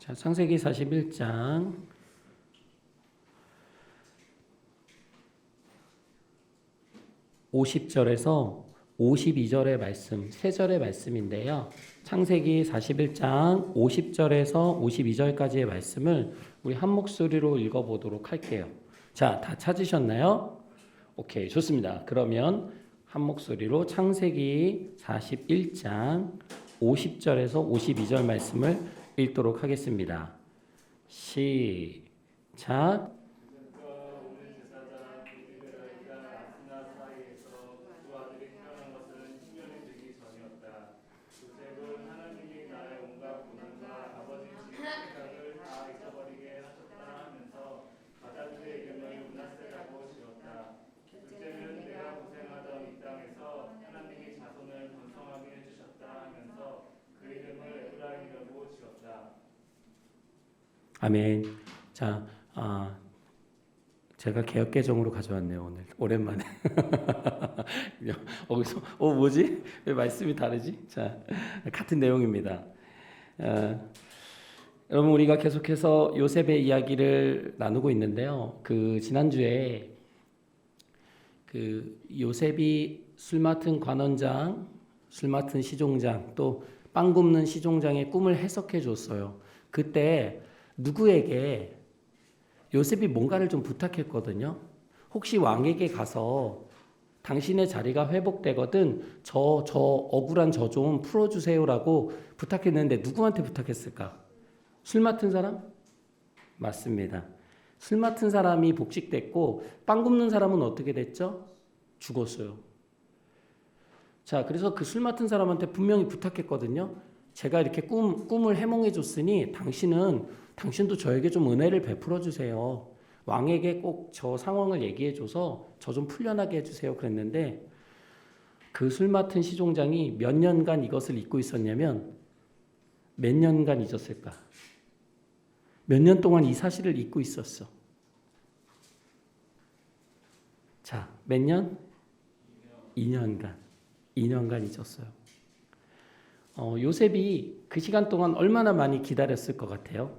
자, 창세기 41장 50절에서 52절의 말씀, 세 절의 말씀인데요. 창세기 41장 50절에서 52절까지의 말씀을 우리 한 목소리로 읽어보도록 할게요. 자, 다 찾으셨나요? 오케이, 좋습니다. 그러면 한 목소리로 창세기 41장 50절에서 52절 말씀을 읽도록 하겠습니다. 시작. 아멘. 자, 제가 개역개정으로 가져왔네요, 오늘. 오랜만에. 거기서, 뭐지? 왜 말씀이 다르지? 자, 같은 내용입니다. 여러분, 우리가 계속해서 요셉의 이야기를 나누고 있는데요. 지난주에 요셉이 술 맡은 관원장, 술 맡은 시종장, 또 빵 굽는 시종장의 꿈을 해석해 줬어요. 그때 누구에게 요셉이 뭔가를 좀 부탁했거든요. 혹시 왕에게 가서 당신의 자리가 회복되거든 저 억울한 저 좀 풀어주세요라고 부탁했는데 누구한테 부탁했을까? 술 맡은 사람? 맞습니다. 술 맡은 사람이 복직됐고 빵 굽는 사람은 어떻게 됐죠? 죽었어요. 자, 그래서 그 술 맡은 사람한테 분명히 부탁했거든요. 제가 이렇게 꿈을 해몽해 줬으니 당신도 저에게 좀 은혜를 베풀어 주세요. 왕에게 꼭 저 상황을 얘기해 줘서 저 좀 풀려나게 해주세요. 그랬는데 그 술 맡은 시종장이 몇 년간 이것을 잊고 있었냐면 몇 년간 잊었을까? 몇 년 동안 이 사실을 잊고 있었어. 자, 몇 년? 2년간 잊었어요. 요셉이 그 시간 동안 얼마나 많이 기다렸을 것 같아요?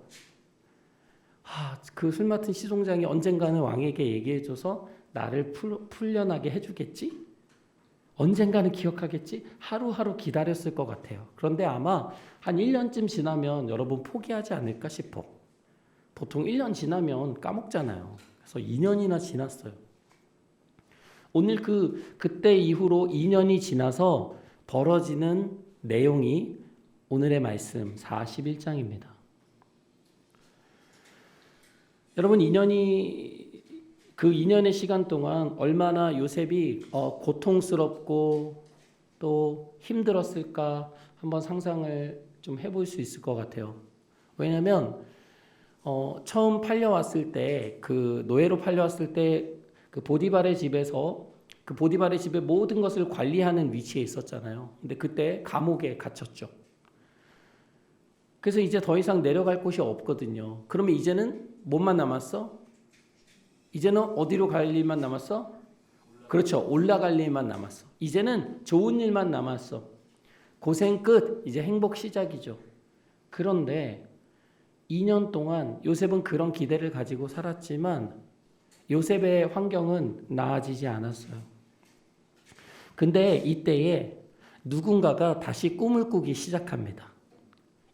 그 술 맡은 시종장이 언젠가는 왕에게 얘기해줘서 나를 풀려나게 해주겠지? 언젠가는 기억하겠지? 하루하루 기다렸을 것 같아요. 그런데 아마 한 1년쯤 지나면 여러분 포기하지 않을까 싶어. 보통 1년 지나면 까먹잖아요. 그래서 2년이나 지났어요. 오늘 그때 이후로 2년이 지나서 벌어지는 내용이 오늘의 말씀 41장입니다. 여러분, 그 2년의 시간 동안 얼마나 요셉이 고통스럽고 또 힘들었을까 한번 상상을 좀 해볼 수 있을 것 같아요. 왜냐하면 처음 팔려왔을 때, 노예로 팔려왔을 때 그 보디발의 집에서 그 보디발의 집의 모든 것을 관리하는 위치에 있었잖아요. 근데 그때 감옥에 갇혔죠. 그래서 이제 더 이상 내려갈 곳이 없거든요. 그러면 이제는 뭐만 남았어? 이제는 어디로 갈 일만 남았어? 그렇죠. 올라갈 일만 남았어. 이제는 좋은 일만 남았어. 고생 끝. 이제 행복 시작이죠. 그런데 2년 동안 요셉은 그런 기대를 가지고 살았지만 요셉의 환경은 나아지지 않았어요. 근데 이때에 누군가가 다시 꿈을 꾸기 시작합니다.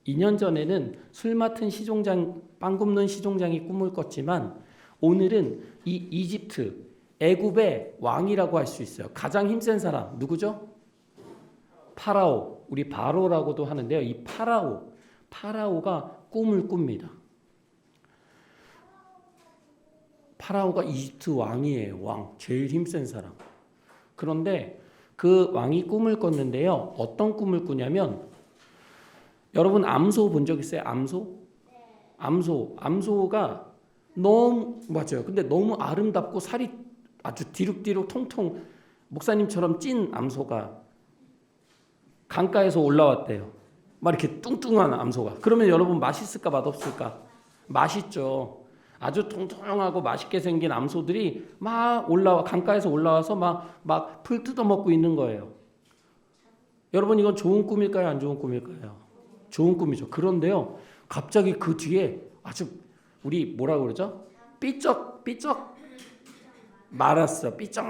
2년 전에는 술 맡은 시종장, 빵 굽는 시종장이 꿈을 꿨지만 오늘은 이 이집트, 애굽의 왕이라고 할 수 있어요. 가장 힘센 사람 누구죠? 파라오, 우리 바로라고도 하는데요. 이 파라오가 꿈을 꿉니다. 파라오가 이집트 왕이에요. 왕, 제일 힘센 사람. 그런데 그 왕이 꿈을 꿨는데요. 어떤 꿈을 꾸냐면 여러분 암소 본 적 있어요? 암소가 너무 맞아요. 근데 너무 아름답고 살이 아주 디룩디룩 통통 목사님처럼 찐 암소가 강가에서 올라왔대요. 막 이렇게 뚱뚱한 암소가. 그러면 여러분 맛있을까 맛없을까? 맛있죠. 아주 통통하고 맛있게 생긴 암소들이 막 강가에서 올라와서 막 풀 뜯어먹고 있는 거예요. 여러분 이건 좋은 꿈일까요? 안 좋은 꿈일까요? 좋은 꿈이죠. 그런데요. 갑자기 그 뒤에 아주 우리 뭐라고 그러죠? 삐쩍 말았어. 삐쩍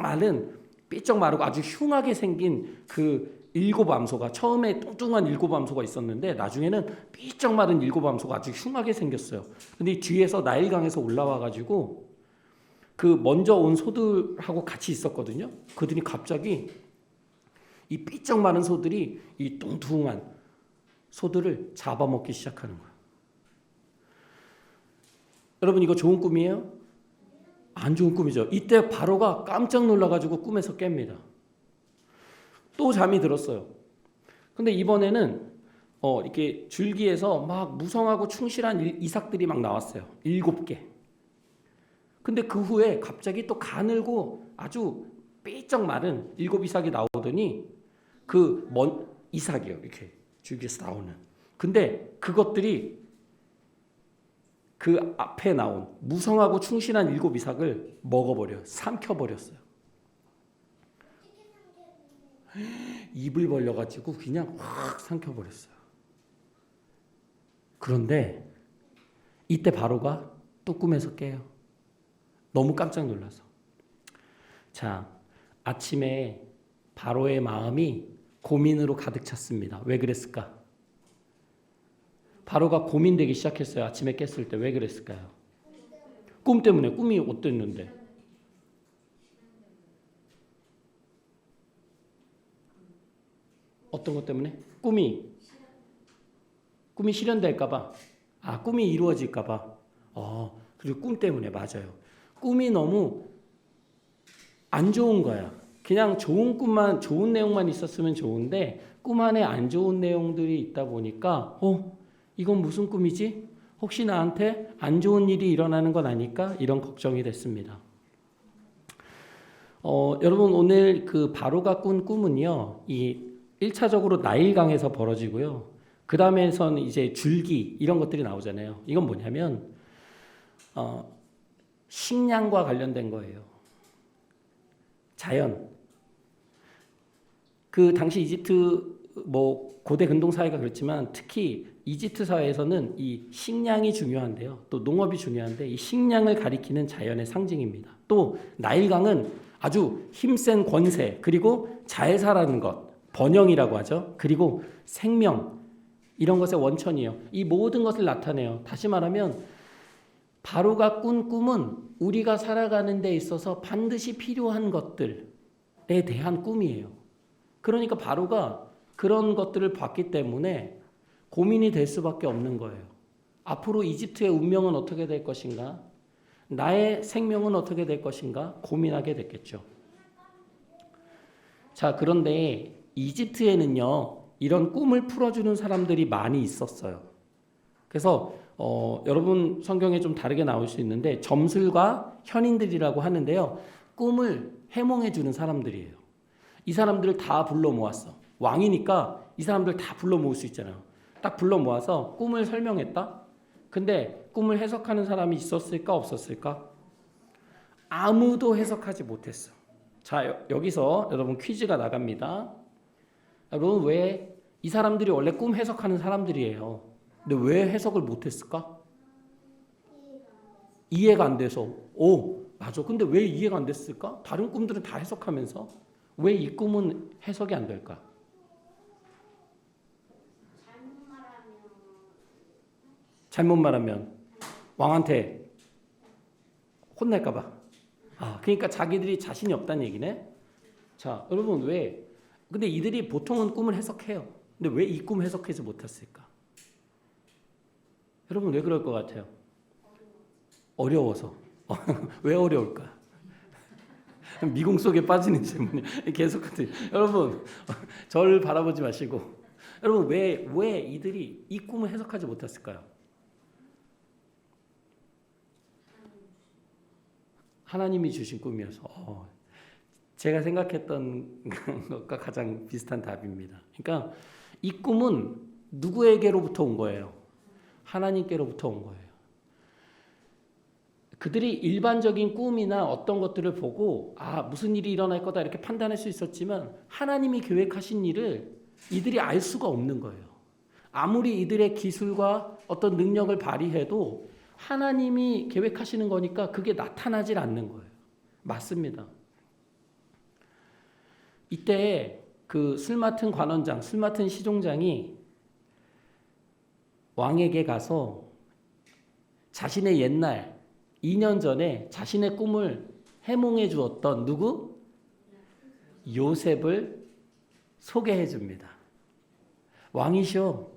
마르고 아주 흉하게 생긴 그 일곱 암소가, 처음에 뚱뚱한 일곱 암소가 있었는데 나중에는 삐쩍 마른 일곱 암소가 아주 흉하게 생겼어요. 근데 뒤에서 나일강에서 올라와 가지고 그 먼저 온 소들하고 같이 있었거든요. 그들이 갑자기 이 삐쩍 마른 소들이 이 뚱뚱한 소들을 잡아먹기 시작하는 거예요. 여러분, 이거 좋은 꿈이에요? 안 좋은 꿈이죠. 이때 바로가 깜짝 놀라가지고 꿈에서 깹니다. 또 잠이 들었어요. 근데 이번에는 이렇게 줄기에서 막 무성하고 충실한 이삭들이 막 나왔어요. 7개. 근데 그 후에 갑자기 또 가늘고 아주 삐쩍 마른 7이삭이 나오더니 그 먼 이삭이요. 이렇게 줄기에서 나오는. 근데 그것들이 그 앞에 나온 무성하고 충실한 7이삭을 먹어버려요. 삼켜버렸어요. 입을 벌려가지고 그냥 확 삼켜버렸어요. 그런데 이때 바로가 또 꿈에서 깨요. 너무 깜짝 놀라서. 자, 아침에 바로의 마음이 고민으로 가득 찼습니다. 왜 그랬을까? 바로가 고민되기 시작했어요. 아침에 깼을 때. 왜 그랬을까요? 꿈 때문에. 꿈이 어땠는데? 어떤 것 때문에? 꿈이 실현될까봐. 꿈이 이루어질까봐. 그리고 꿈 때문에. 맞아요. 꿈이 너무 안 좋은 거야. 그냥 좋은 꿈만, 좋은 내용만 있었으면 좋은데 꿈 안에 안 좋은 내용들이 있다 보니까 이건 무슨 꿈이지? 혹시 나한테 안 좋은 일이 일어나는 건 아닐까? 이런 걱정이 됐습니다. 여러분, 오늘 그 바로가 꾼 꿈은요, 이 1차적으로 나일강에서 벌어지고요. 그 다음에선 이제 줄기 이런 것들이 나오잖아요. 이건 뭐냐면 식량과 관련된 거예요. 자연. 그 당시 이집트 고대 근동 사회가 그렇지만 특히 이집트 사회에서는 이 식량이 중요한데요. 또 농업이 중요한데 이 식량을 가리키는 자연의 상징입니다. 또 나일강은 아주 힘센 권세, 그리고 잘 살아가는 것, 번영이라고 하죠. 그리고 생명, 이런 것의 원천이에요. 이 모든 것을 나타내요. 다시 말하면 바로가 꾼 꿈은 우리가 살아가는 데 있어서 반드시 필요한 것들에 대한 꿈이에요. 그러니까 바로가 그런 것들을 봤기 때문에 고민이 될 수밖에 없는 거예요. 앞으로 이집트의 운명은 어떻게 될 것인가? 나의 생명은 어떻게 될 것인가? 고민하게 됐겠죠. 자, 그런데 이집트에는요, 이런 꿈을 풀어주는 사람들이 많이 있었어요. 그래서 여러분 성경에 좀 다르게 나올 수 있는데 점술과 현인들이라고 하는데요. 꿈을 해몽해 주는 사람들이에요. 이 사람들을 다 불러 모았어. 왕이니까 이 사람들 다 불러 모을 수 있잖아요. 딱 불러 모아서 꿈을 설명했다. 근데 꿈을 해석하는 사람이 있었을까 없었을까? 아무도 해석하지 못했어. 자, 여기서 여러분 퀴즈가 나갑니다. 여러분, 왜 이 사람들이 원래 꿈 해석하는 사람들이에요. 근데 왜 해석을 못했을까? 이해가 안 돼서. 맞아. 근데 왜 이해가 안 됐을까? 다른 꿈들은 다 해석하면서 왜 이 꿈은 해석이 안 될까? 잘못 말하면 왕한테 혼날까 봐. 그러니까 자기들이 자신이 없다는 얘기네. 자, 여러분, 근데 이들이 보통은 꿈을 해석해요. 근데 왜 이 꿈 해석하지 못했을까? 여러분, 왜 그럴 것 같아요? 어려워서. 왜 어려울까? 미궁 속에 빠지는 질문이 계속 같아요. 여러분, 저를 바라보지 마시고, 여러분, 왜 이들이 이 꿈을 해석하지 못했을까요? 하나님이 주신 꿈이어서. 제가 생각했던 것과 가장 비슷한 답입니다. 그러니까 이 꿈은 누구에게로부터 온 거예요? 하나님께로부터 온 거예요. 그들이 일반적인 꿈이나 어떤 것들을 보고 무슨 일이 일어날 거다 이렇게 판단할 수 있었지만 하나님이 계획하신 일을 이들이 알 수가 없는 거예요. 아무리 이들의 기술과 어떤 능력을 발휘해도 하나님이 계획하시는 거니까 그게 나타나질 않는 거예요. 맞습니다. 이때 그 술 맡은 관원장, 술 맡은 시종장이 왕에게 가서 자신의 옛날 2년 전에 자신의 꿈을 해몽해 주었던 누구? 요셉을 소개해 줍니다. 왕이시여,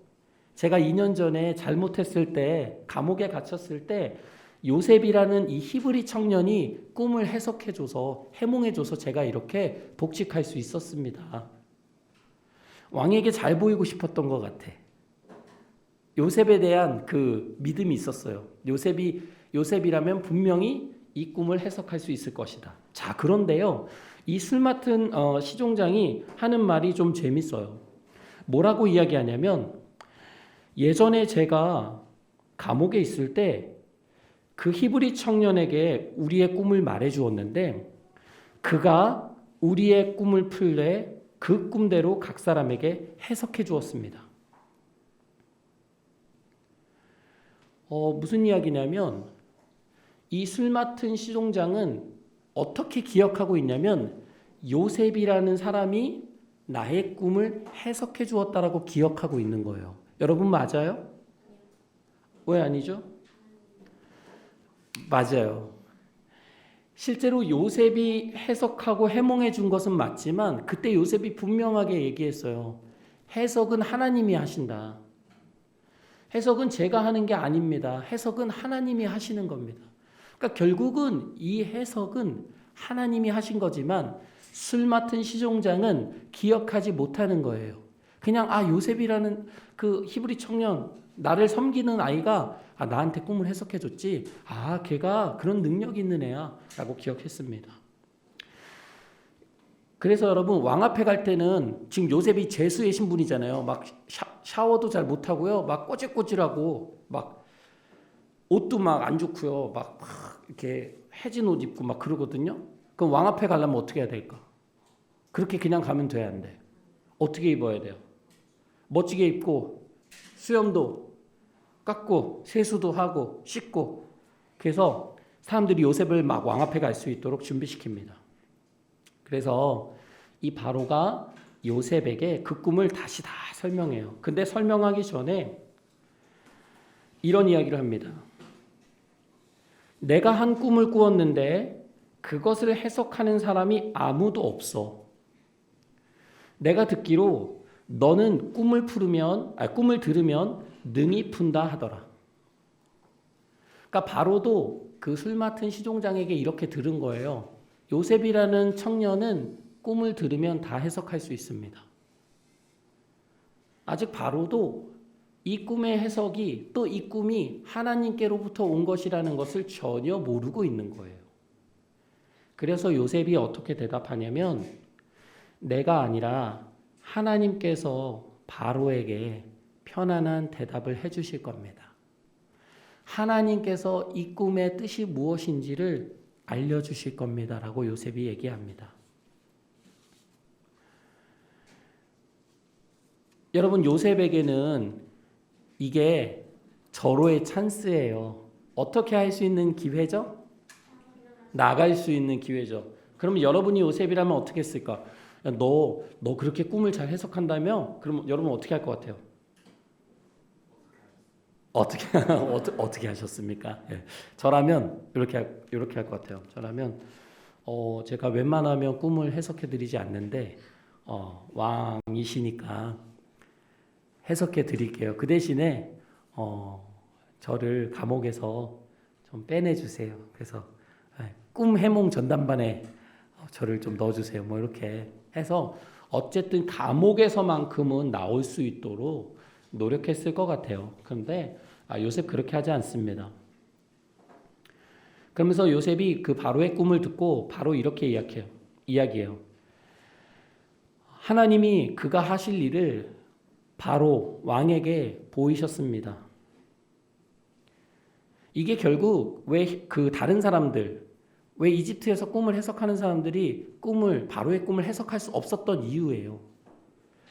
제가 2년 전에 잘못했을 때, 감옥에 갇혔을 때 요셉이라는 이 히브리 청년이 꿈을 해석해 줘서, 해몽해 줘서 제가 이렇게 복직할 수 있었습니다. 왕에게 잘 보이고 싶었던 것 같아. 요셉에 대한 그 믿음이 있었어요. 요셉이라면 분명히 이 꿈을 해석할 수 있을 것이다. 자, 그런데요, 이 술 맡은 시종장이 하는 말이 좀 재밌어요. 뭐라고 이야기하냐면, 예전에 제가 감옥에 있을 때 그 히브리 청년에게 우리의 꿈을 말해 주었는데, 그가 우리의 꿈을 풀래 그 꿈대로 각 사람에게 해석해 주었습니다. 무슨 이야기냐면, 이 술 맡은 시종장은 어떻게 기억하고 있냐면, 요셉이라는 사람이 나의 꿈을 해석해 주었다라고 기억하고 있는 거예요. 여러분 맞아요? 왜 아니죠? 맞아요. 실제로 요셉이 해석하고 해몽해 준 것은 맞지만 그때 요셉이 분명하게 얘기했어요. 해석은 하나님이 하신다. 해석은 제가 하는 게 아닙니다. 해석은 하나님이 하시는 겁니다. 그러니까 결국은 이 해석은 하나님이 하신 거지만 술 맡은 시종장은 기억하지 못하는 거예요. 그냥 요셉이라는 그 히브리 청년, 나를 섬기는 아이가 나한테 꿈을 해석해 줬지. 걔가 그런 능력 있는 애야 라고 기억했습니다. 그래서 여러분, 왕 앞에 갈 때는 지금 요셉이 재수의 신분이잖아요. 막 샤워도 잘 못하고요. 막 꼬질꼬질하고 막 옷도 막 안 좋고요. 막 이렇게 해진 옷 입고 막 그러거든요. 그럼 왕 앞에 가려면 어떻게 해야 될까? 그렇게 그냥 가면 돼야 안 돼. 어떻게 입어야 돼요? 멋지게 입고 수염도 깎고 세수도 하고 씻고, 그래서 사람들이 요셉을 막 왕 앞에 갈 수 있도록 준비시킵니다. 그래서 이 바로가 요셉에게 그 꿈을 다시 다 설명해요. 근데 설명하기 전에 이런 이야기를 합니다. 내가 한 꿈을 꾸었는데 그것을 해석하는 사람이 아무도 없어. 내가 듣기로 너는 꿈을 들으면 능히 푼다 하더라. 그러니까 바로도 그 술 맡은 시종장에게 이렇게 들은 거예요. 요셉이라는 청년은 꿈을 들으면 다 해석할 수 있습니다. 아직 바로도 이 꿈의 해석이, 또 이 꿈이 하나님께로부터 온 것이라는 것을 전혀 모르고 있는 거예요. 그래서 요셉이 어떻게 대답하냐면, 내가 아니라 하나님께서 바로에게 편안한 대답을 해주실 겁니다. 하나님께서 이 꿈의 뜻이 무엇인지를 알려주실 겁니다 라고 요셉이 얘기합니다. 여러분, 요셉에게는 이게 절호의 찬스예요. 어떻게 할 수 있는 기회죠? 나갈 수 있는 기회죠. 그러면 여러분이 요셉이라면 어떻게 했을까? 너 그렇게 꿈을 잘 해석한다며? 그럼 여러분 어떻게 할 것 같아요? 어떻게 하셨습니까? 예. 저라면 이렇게 할 것 같아요. 저라면 제가 웬만하면 꿈을 해석해 드리지 않는데 왕이시니까 해석해 드릴게요. 그 대신에 저를 감옥에서 좀 빼내 주세요. 그래서 꿈 해몽 전담반에 저를 좀 넣어 주세요. 뭐 이렇게 해서 어쨌든 감옥에서만큼은 나올 수 있도록 노력했을 것 같아요. 그런데 요셉 그렇게 하지 않습니다. 그러면서 요셉이 그 바로의 꿈을 듣고 바로 이렇게 이야기해요. 하나님이 그가 하실 일을 바로 왕에게 보이셨습니다. 이게 결국 왜 그 다른 사람들, 왜 이집트에서 꿈을 해석하는 사람들이 바로의 꿈을 해석할 수 없었던 이유예요.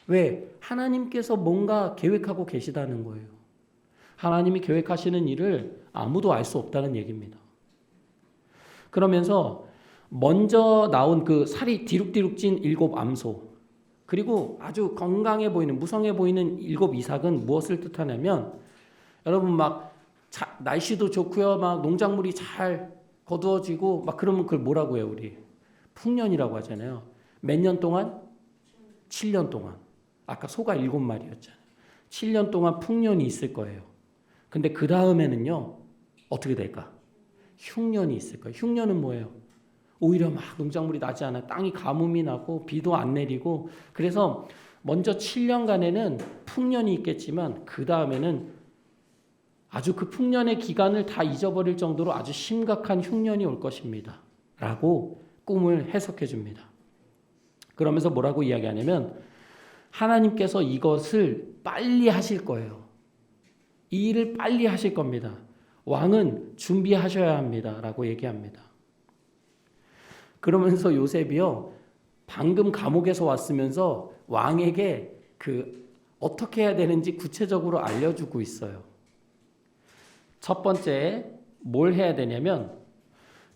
왜? 하나님께서 뭔가 계획하고 계시다는 거예요. 하나님이 계획하시는 일을 아무도 알 수 없다는 얘기입니다. 그러면서 먼저 나온 그 살이 디룩디룩 찐 7 암소, 그리고 아주 건강해 보이는, 무성해 보이는 7 이삭은 무엇을 뜻하냐면, 여러분 막 날씨도 좋고요, 막 농작물이 잘 거두어지고 막 그러면 그걸 뭐라고 해요, 우리? 풍년이라고 하잖아요. 몇 년 동안? 7년 동안. 아까 소가 7마리였잖아요. 7년 동안 풍년이 있을 거예요. 근데 그 다음에는요, 어떻게 될까? 흉년이 있을 거예요. 흉년은 뭐예요? 오히려 막 농작물이 나지 않아요. 땅이 가뭄이 나고 비도 안 내리고, 그래서 먼저 7년간에는 풍년이 있겠지만 그 다음에는 아주 그 풍년의 기간을 다 잊어버릴 정도로 아주 심각한 흉년이 올 것입니다. 라고 꿈을 해석해 줍니다. 그러면서 뭐라고 이야기하냐면, 하나님께서 이것을 빨리 하실 거예요. 이 일을 빨리 하실 겁니다. 왕은 준비하셔야 합니다. 라고 얘기합니다. 그러면서 요셉이요, 방금 감옥에서 왔으면서 왕에게 어떻게 해야 되는지 구체적으로 알려주고 있어요. 첫 번째, 뭘 해야 되냐면,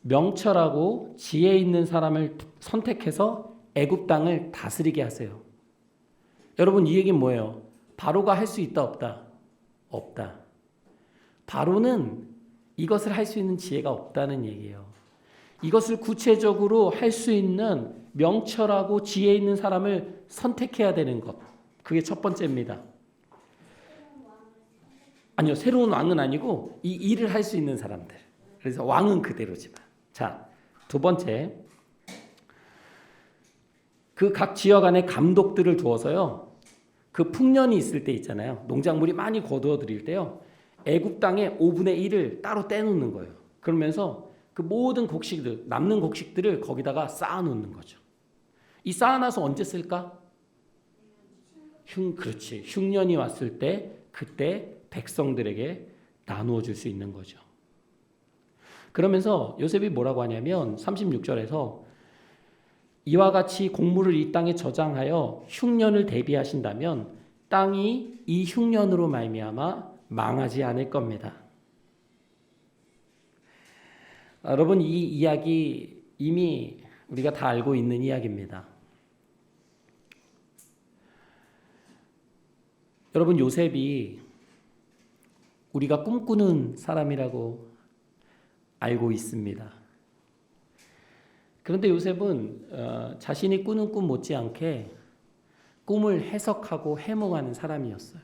명철하고 지혜 있는 사람을 선택해서 애굽 땅을 다스리게 하세요. 여러분, 이 얘기는 뭐예요? 바로가 할 수 있다, 없다? 없다. 바로는 이것을 할 수 있는 지혜가 없다는 얘기예요. 이것을 구체적으로 할 수 있는 명철하고 지혜 있는 사람을 선택해야 되는 것. 그게 첫 번째입니다. 아니요, 새로운 왕은 아니고 이 일을 할 수 있는 사람들. 그래서 왕은 그대로지만. 자, 두 번째, 그 각 지역 안에 감독들을 두어서요, 그 풍년이 있을 때 있잖아요, 농작물이 많이 거두어들일 때요, 애굽 땅의 5분의 1을 따로 떼놓는 거예요. 그러면서 그 모든 곡식들, 남는 곡식들을 거기다가 쌓아놓는 거죠. 이 쌓아놔서 언제 쓸까? 그렇지. 흉년이 왔을 때, 그때 백성들에게 나누어 줄 수 있는 거죠. 그러면서 요셉이 뭐라고 하냐면 36절에서 이와 같이 곡물을 이 땅에 저장하여 흉년을 대비하신다면 땅이 이 흉년으로 말미암아 망하지 않을 겁니다. 여러분, 이 이야기 이미 우리가 다 알고 있는 이야기입니다. 여러분, 요셉이 우리가 꿈꾸는 사람이라고 알고 있습니다. 그런데 요셉은 자신이 꾸는 꿈 못지않게 꿈을 해석하고 해몽하는 사람이었어요.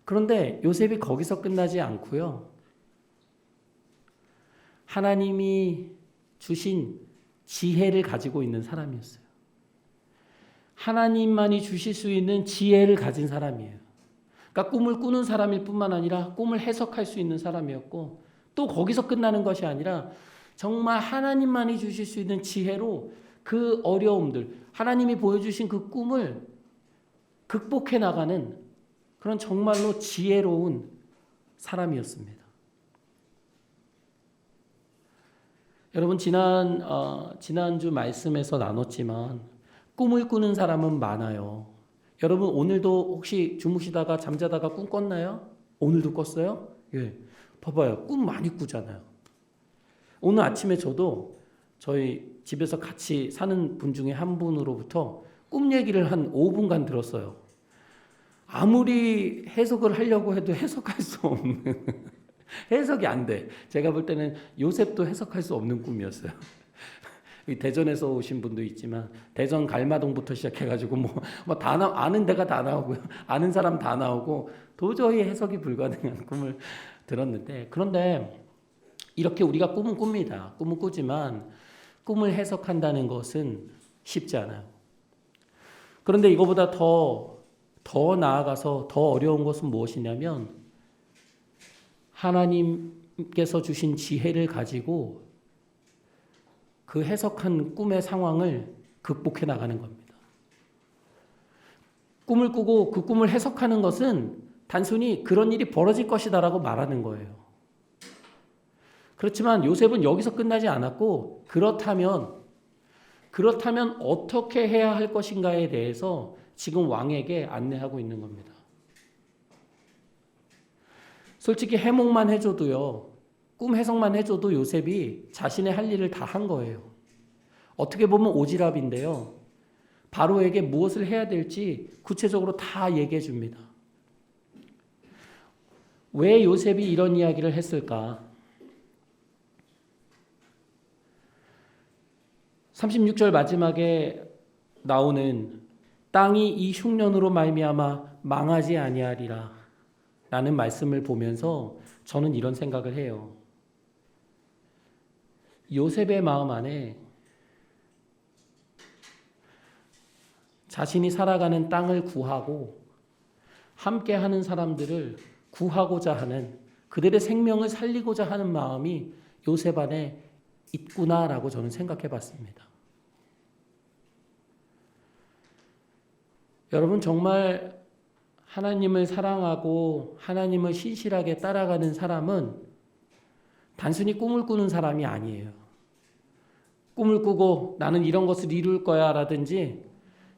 그런데 요셉이 거기서 끝나지 않고요, 하나님이 주신 지혜를 가지고 있는 사람이었어요. 하나님만이 주실 수 있는 지혜를 가진 사람이에요. 그러니까 꿈을 꾸는 사람일 뿐만 아니라 꿈을 해석할 수 있는 사람이었고, 또 거기서 끝나는 것이 아니라 정말 하나님만이 주실 수 있는 지혜로 그 어려움들, 하나님이 보여주신 그 꿈을 극복해 나가는 그런 정말로 지혜로운 사람이었습니다. 여러분, 지난주 말씀에서 나눴지만 꿈을 꾸는 사람은 많아요. 여러분, 오늘도 혹시 주무시다가 잠자다가 꿈 꿨나요? 오늘도 꿨어요? 예. 봐봐요. 꿈 많이 꾸잖아요. 오늘 아침에 저도 저희 집에서 같이 사는 분 중에 한 분으로부터 꿈 얘기를 한 5분간 들었어요. 아무리 해석을 하려고 해도 해석할 수 없는 해석이 안 돼. 제가 볼 때는 요셉도 해석할 수 없는 꿈이었어요. 대전에서 오신 분도 있지만 대전 갈마동부터 시작해가지고 다 아는 데가 다 나오고요, 아는 사람 다 나오고 도저히 해석이 불가능한 꿈을 들었는데, 그런데 이렇게 우리가 꿈은 꿉니다. 꿈은 꾸지만 꿈을 해석한다는 것은 쉽지 않아요. 그런데 이거보다 더 나아가서 더 어려운 것은 무엇이냐면, 하나님께서 주신 지혜를 가지고 그 해석한 꿈의 상황을 극복해 나가는 겁니다. 꿈을 꾸고 그 꿈을 해석하는 것은 단순히 그런 일이 벌어질 것이다라고 말하는 거예요. 그렇지만 요셉은 여기서 끝나지 않았고, 그렇다면 그렇다면 어떻게 해야 할 것인가에 대해서 지금 왕에게 안내하고 있는 겁니다. 솔직히 해몽만 해줘도요, 꿈 해석만 해줘도 요셉이 자신의 할 일을 다 한 거예요. 어떻게 보면 오지랖인데요. 바로에게 무엇을 해야 될지 구체적으로 다 얘기해 줍니다. 왜 요셉이 이런 이야기를 했을까? 36절 마지막에 나오는 땅이 이 흉년으로 말미암아 망하지 아니하리라 라는 말씀을 보면서 저는 이런 생각을 해요. 요셉의 마음 안에 자신이 살아가는 땅을 구하고 함께 하는 사람들을 구하고자 하는, 그들의 생명을 살리고자 하는 마음이 요셉 안에 있구나라고 저는 생각해 봤습니다. 여러분, 정말 하나님을 사랑하고 하나님을 신실하게 따라가는 사람은 단순히 꿈을 꾸는 사람이 아니에요. 꿈을 꾸고 나는 이런 것을 이룰 거야 라든지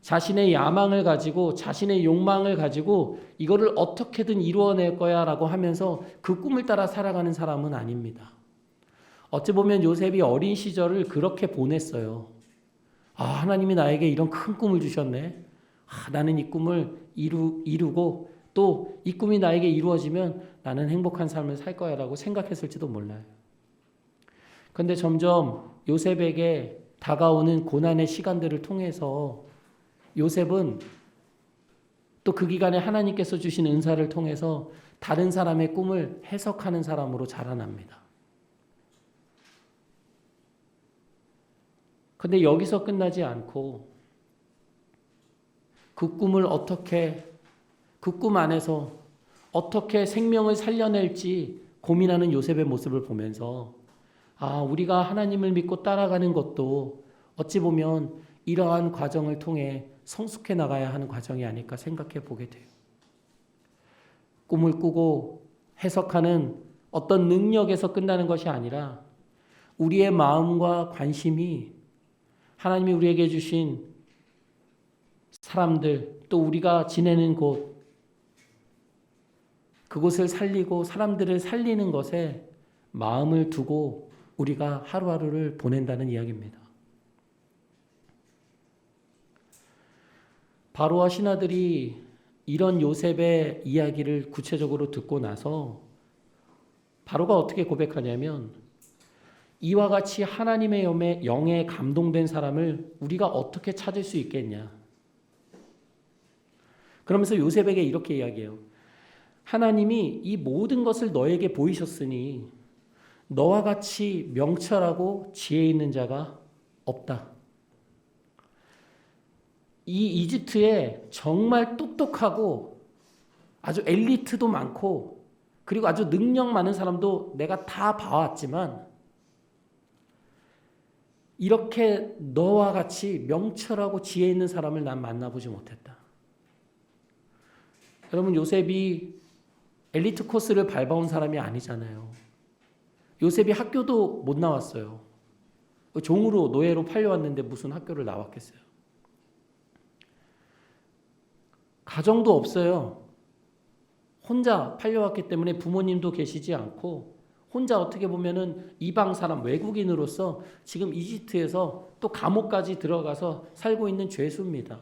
자신의 야망을 가지고 자신의 욕망을 가지고 이거를 어떻게든 이루어낼 거야 라고 하면서 그 꿈을 따라 살아가는 사람은 아닙니다. 어찌 보면 요셉이 어린 시절을 그렇게 보냈어요. 하나님이 나에게 이런 큰 꿈을 주셨네. 나는 이 꿈을 이루고 또 이 꿈이 나에게 이루어지면 나는 행복한 삶을 살 거야 라고 생각했을지도 몰라요. 그런데 점점 요셉에게 다가오는 고난의 시간들을 통해서 요셉은 또 그 기간에 하나님께서 주신 은사를 통해서 다른 사람의 꿈을 해석하는 사람으로 자라납니다. 그런데 여기서 끝나지 않고 그 꿈을 그 꿈 안에서 어떻게 생명을 살려낼지 고민하는 요셉의 모습을 보면서 우리가 하나님을 믿고 따라가는 것도 어찌 보면 이러한 과정을 통해 성숙해 나가야 하는 과정이 아닐까 생각해 보게 돼요. 꿈을 꾸고 해석하는 어떤 능력에서 끝나는 것이 아니라 우리의 마음과 관심이 하나님이 우리에게 주신 사람들, 또 우리가 지내는 곳, 그곳을 살리고 사람들을 살리는 것에 마음을 두고 우리가 하루하루를 보낸다는 이야기입니다. 바로와 신하들이 이런 요셉의 이야기를 구체적으로 듣고 나서 바로가 어떻게 고백하냐면, 이와 같이 하나님의 영에 감동된 사람을 우리가 어떻게 찾을 수 있겠냐. 그러면서 요셉에게 이렇게 이야기해요. 하나님이 이 모든 것을 너에게 보이셨으니 너와 같이 명철하고 지혜 있는 자가 없다. 이 이집트에 정말 똑똑하고 아주 엘리트도 많고 그리고 아주 능력 많은 사람도 내가 다 봐왔지만 이렇게 너와 같이 명철하고 지혜 있는 사람을 난 만나보지 못했다. 여러분, 요셉이 엘리트 코스를 밟아온 사람이 아니잖아요. 요셉이 학교도 못 나왔어요. 종으로 노예로 팔려왔는데 무슨 학교를 나왔겠어요. 가정도 없어요. 혼자 팔려왔기 때문에 부모님도 계시지 않고 혼자 어떻게 보면은 이방 사람, 외국인으로서 지금 이집트에서 또 감옥까지 들어가서 살고 있는 죄수입니다.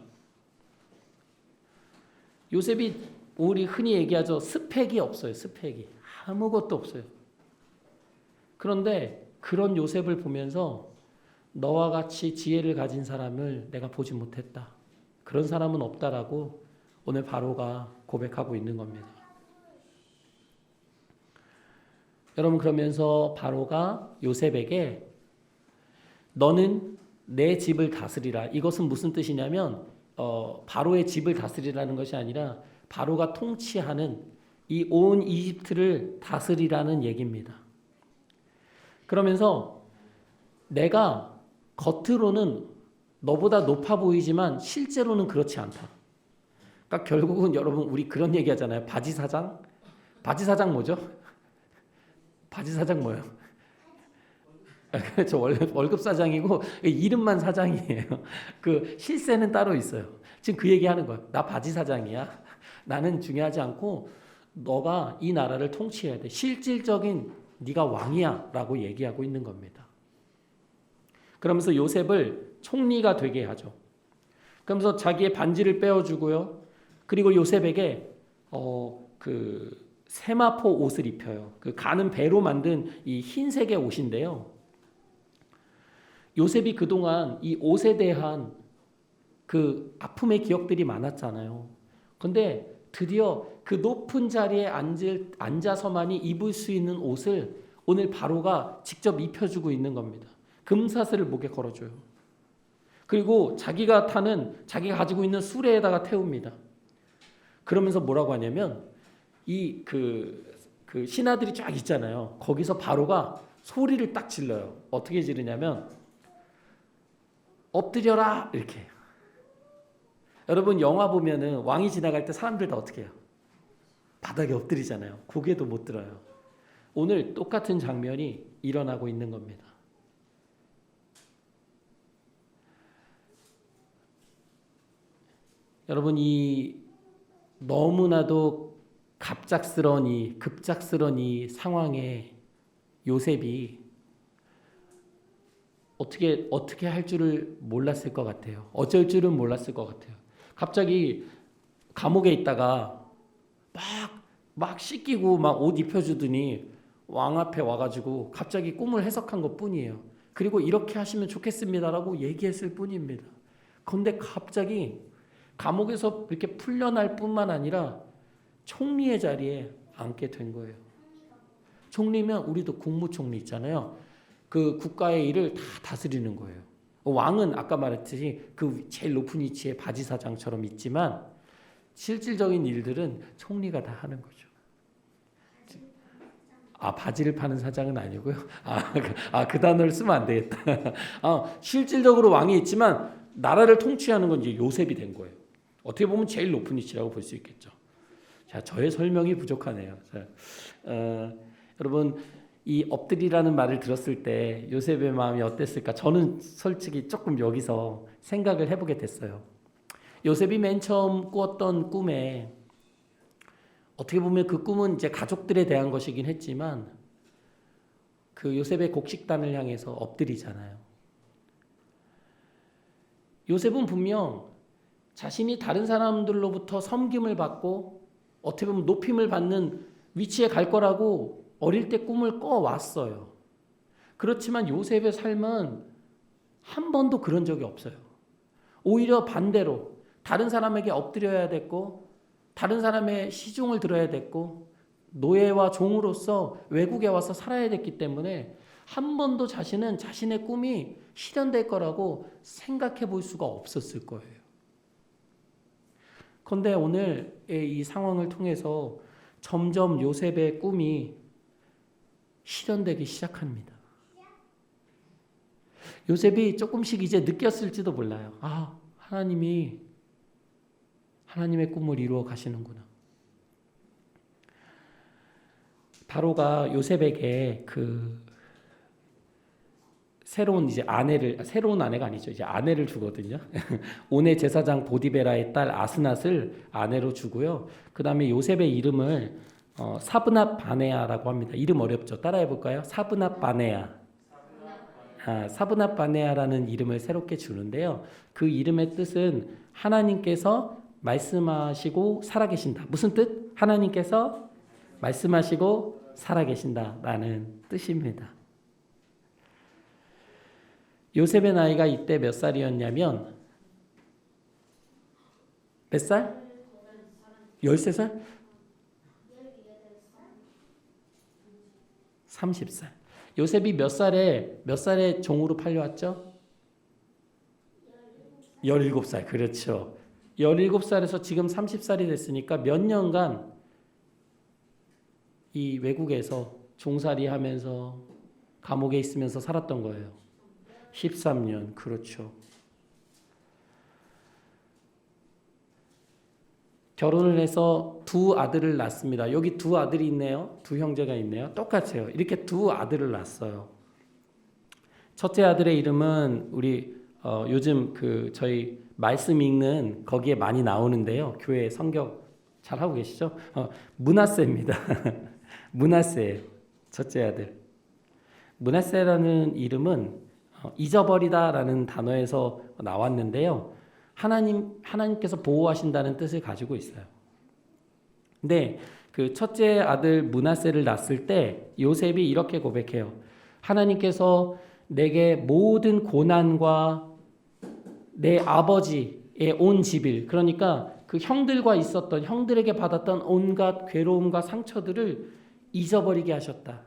요셉이 우리 흔히 얘기하죠. 스펙이 없어요. 스펙이. 아무것도 없어요. 그런데 그런 요셉을 보면서 너와 같이 지혜를 가진 사람을 내가 보지 못했다. 그런 사람은 없다라고 오늘 바로가 고백하고 있는 겁니다. 여러분, 그러면서 바로가 요셉에게 너는 내 집을 다스리라. 이것은 무슨 뜻이냐면 바로의 집을 다스리라는 것이 아니라 바로가 통치하는 이 온 이집트를 다스리라는 얘기입니다. 그러면서 내가 겉으로는 너보다 높아 보이지만 실제로는 그렇지 않다. 그러니까 결국은 여러분, 우리 그런 얘기 하잖아요. 바지사장? 바지사장 뭐죠? 바지사장 뭐예요? 그렇죠. 월급 사장이고 이름만 사장이에요. 그 실세는 따로 있어요. 지금 그 얘기하는 거야. 나 바지 사장이야. 나는 중요하지 않고 너가 이 나라를 통치해야 돼. 실질적인 네가 왕이야라고 얘기하고 있는 겁니다. 그러면서 요셉을 총리가 되게 하죠. 그러면서 자기의 반지를 빼어주고요. 그리고 요셉에게 그 세마포 옷을 입혀요. 그 가는 배로 만든 이 흰색의 옷인데요. 요셉이 그동안 이 옷에 대한 그 아픔의 기억들이 많았잖아요. 근데 드디어 그 높은 자리에 앉아서만이 입을 수 있는 옷을 오늘 바로가 직접 입혀주고 있는 겁니다. 금사슬을 목에 걸어줘요. 그리고 자기가 가지고 있는 수레에다가 태웁니다. 그러면서 뭐라고 하냐면 그 신하들이 쫙 있잖아요. 거기서 바로가 소리를 딱 질러요. 어떻게 지르냐면 엎드려라 이렇게. 여러분 영화 보면은 왕이 지나갈 때 사람들 다 어떻게 해요? 바닥에 엎드리잖아요. 고개도 못 들어요. 오늘 똑같은 장면이 일어나고 있는 겁니다. 여러분 이 너무나도 급작스러운 이 상황에 요셉이 어떻게 할 줄을 몰랐을 것 같아요. 어쩔 줄은 몰랐을 것 같아요. 갑자기 감옥에 있다가 막 씻기고 막 옷 입혀주더니 왕 앞에 와가지고 갑자기 꿈을 해석한 것 뿐이에요. 그리고 이렇게 하시면 좋겠습니다라고 얘기했을 뿐입니다. 그런데 갑자기 감옥에서 이렇게 풀려날 뿐만 아니라 총리의 자리에 앉게 된 거예요. 총리면 우리도 국무총리 있잖아요. 그 국가의 일을 다 다스리는 거예요. 왕은 아까 말했듯이 그 제일 높은 위치에 바지사장처럼 있지만 실질적인 일들은 총리가 다 하는 거죠. 바지를 파는 사장은 아니고요. 그 단어를 쓰면 안 되겠다. 실질적으로 왕이 있지만 나라를 통치하는 건 이제 요셉이 된 거예요. 어떻게 보면 제일 높은 위치라고 볼 수 있겠죠. 자, 저의 설명이 부족하네요. 자, 여러분 이 엎드리라는 말을 들었을 때 요셉의 마음이 어땠을까? 저는 솔직히 조금 여기서 생각을 해보게 됐어요. 요셉이 맨 처음 꾸었던 꿈에 어떻게 보면 그 꿈은 이제 가족들에 대한 것이긴 했지만 그 요셉의 곡식단을 향해서 엎드리잖아요. 요셉은 분명 자신이 다른 사람들로부터 섬김을 받고 어떻게 보면 높임을 받는 위치에 갈 거라고 어릴 때 꿈을 꿔왔어요. 그렇지만 요셉의 삶은 한 번도 그런 적이 없어요. 오히려 반대로 다른 사람에게 엎드려야 됐고 다른 사람의 시중을 들어야 됐고 노예와 종으로서 외국에 와서 살아야 됐기 때문에 한 번도 자신은 자신의 꿈이 실현될 거라고 생각해 볼 수가 없었을 거예요. 그런데 오늘의 이 상황을 통해서 점점 요셉의 꿈이 실현되기 시작합니다. 요셉이 조금씩 이제 느꼈을지도 몰라요. 하나님의 꿈을 이루어 가시는구나. 바로가 요셉에게 그 새로운 아내가 아니죠. 이제 아내를 주거든요. 온의 제사장 보디베라의 딸 아스낫을 아내로 주고요. 그 다음에 요셉의 이름을 사브낫 바네아라고 합니다. 이름 어렵죠? 따라해 볼까요? 사브낫 바네아. 사브낫 바네아라는 이름을 새롭게 주는데요. 그 이름의 뜻은 하나님께서 말씀하시고 살아계신다. 무슨 뜻? 하나님께서 말씀하시고 살아계신다라는 뜻입니다. 요셉의 나이가 이때 몇 살이었냐면 몇 살? 13살? 30살. 요셉이 몇 살에 종으로 팔려왔죠? 17살. 그렇죠. 17살에서 지금 30살이 됐으니까 몇 년간 이 외국에서 종살이 하면서 감옥에 있으면서 살았던 거예요. 13년. 그렇죠. 결혼을 해서 두 아들을 낳습니다. 여기 두 아들이 있네요. 두 형제가 있네요. 똑같아요. 이렇게 두 아들을 낳았어요. 첫째 아들의 이름은 우리 요즘 저희 말씀 읽는 거기에 많이 나오는데요. 교회 성경 잘 하고 계시죠? 므낫세입니다. 므낫세예요. 첫째 아들. 므낫세라는 이름은 잊어버리다라는 단어에서 나왔는데요. 하나님께서 보호하신다는 뜻을 가지고 있어요. 근데 그 첫째 아들 므낫세를 낳았을 때 요셉이 이렇게 고백해요. 하나님께서 내게 모든 고난과 내 아버지의 온 집일, 그러니까 그 형들과 있었던, 형들에게 받았던 온갖 괴로움과 상처들을 잊어버리게 하셨다.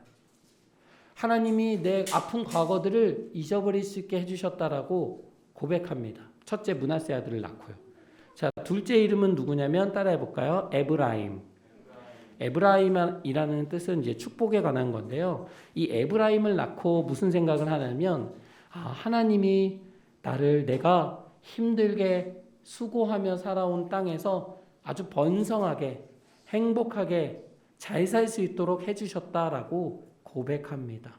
하나님이 내 아픈 과거들을 잊어버릴 수 있게 해주셨다라고 고백합니다. 첫째 므낫세 아들을 낳고요. 자, 둘째 이름은 누구냐면 따라해 볼까요? 에브라임. 에브라임이라는 뜻은 이제 축복에 관한 건데요. 이 에브라임을 낳고 무슨 생각을 하냐면, 하나님이 나를 내가 힘들게 수고하며 살아온 땅에서 아주 번성하게 행복하게 잘 살 수 있도록 해주셨다라고 고백합니다.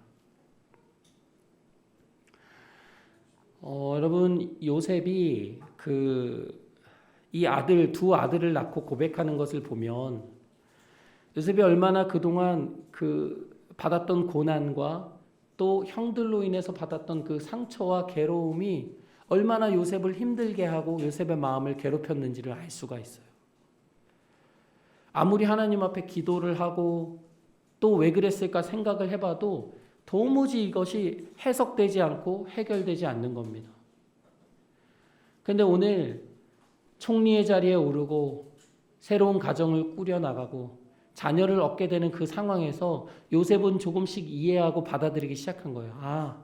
여러분, 요셉이 이 두 아들을 낳고 고백하는 것을 보면 요셉이 얼마나 그동안 받았던 고난과 또 형들로 인해서 받았던 그 상처와 괴로움이 얼마나 요셉을 힘들게 하고 요셉의 마음을 괴롭혔는지를 알 수가 있어요. 아무리 하나님 앞에 기도를 하고 또 왜 그랬을까 생각을 해봐도 도무지 이것이 해석되지 않고 해결되지 않는 겁니다. 그런데 오늘 총리의 자리에 오르고 새로운 가정을 꾸려나가고 자녀를 얻게 되는 그 상황에서 요셉은 조금씩 이해하고 받아들이기 시작한 거예요.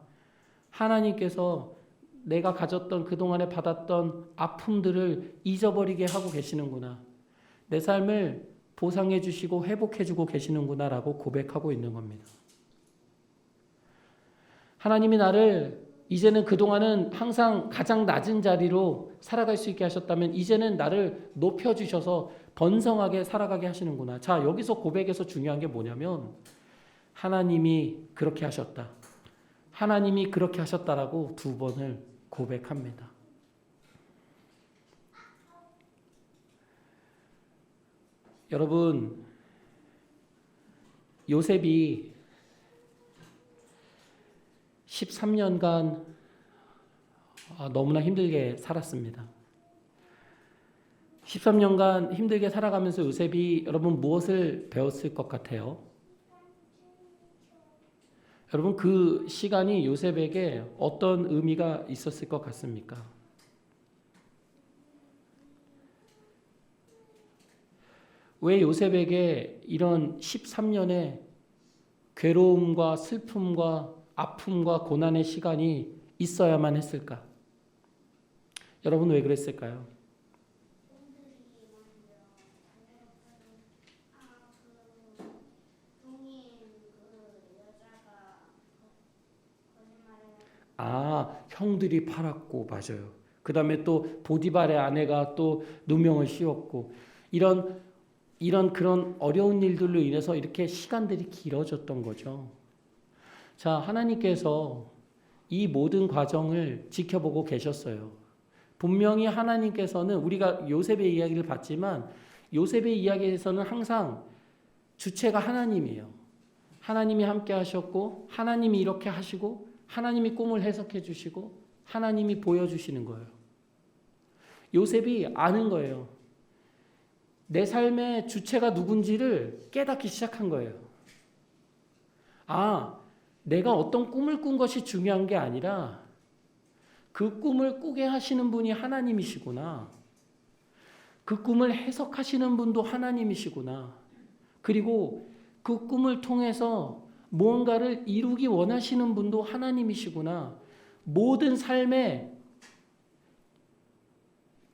하나님께서 내가 가졌던 그동안에 받았던 아픔들을 잊어버리게 하고 계시는구나. 내 삶을 보상해 주시고 회복해 주고 계시는구나 라고 고백하고 있는 겁니다. 하나님이 나를 이제는 그동안은 항상 가장 낮은 자리로 살아갈 수 있게 하셨다면 이제는 나를 높여주셔서 번성하게 살아가게 하시는구나. 자, 여기서 고백에서 중요한 게 뭐냐면 하나님이 그렇게 하셨다. 하나님이 그렇게 하셨다라고 2번을 고백합니다. 여러분, 요셉이 13년간 너무나 힘들게 살았습니다. 13년간 힘들게 살아가면서 요셉이 여러분 무엇을 배웠을 것 같아요? 여러분 그 시간이 요셉에게 어떤 의미가 있었을 것 같습니까? 왜 요셉에게 이런 13년의 괴로움과 슬픔과 아픔과 고난의 시간이 있어야만 했을까? 여러분 왜 그랬을까요? 형들이 팔았고, 맞아요. 그 다음에 또 보디발의 아내가 또 누명을 씌웠고, 그런 어려운 일들로 인해서 이렇게 시간들이 길어졌던 거죠. 자, 하나님께서 이 모든 과정을 지켜보고 계셨어요. 분명히 하나님께서는 우리가 요셉의 이야기를 봤지만 요셉의 이야기에서는 항상 주체가 하나님이에요. 하나님이 함께 하셨고 하나님이 이렇게 하시고 하나님이 꿈을 해석해 주시고 하나님이 보여주시는 거예요. 요셉이 아는 거예요. 내 삶의 주체가 누군지를 깨닫기 시작한 거예요. 내가 어떤 꿈을 꾼 것이 중요한 게 아니라 그 꿈을 꾸게 하시는 분이 하나님이시구나. 그 꿈을 해석하시는 분도 하나님이시구나. 그리고 그 꿈을 통해서 무언가를 이루기 원하시는 분도 하나님이시구나. 모든 삶의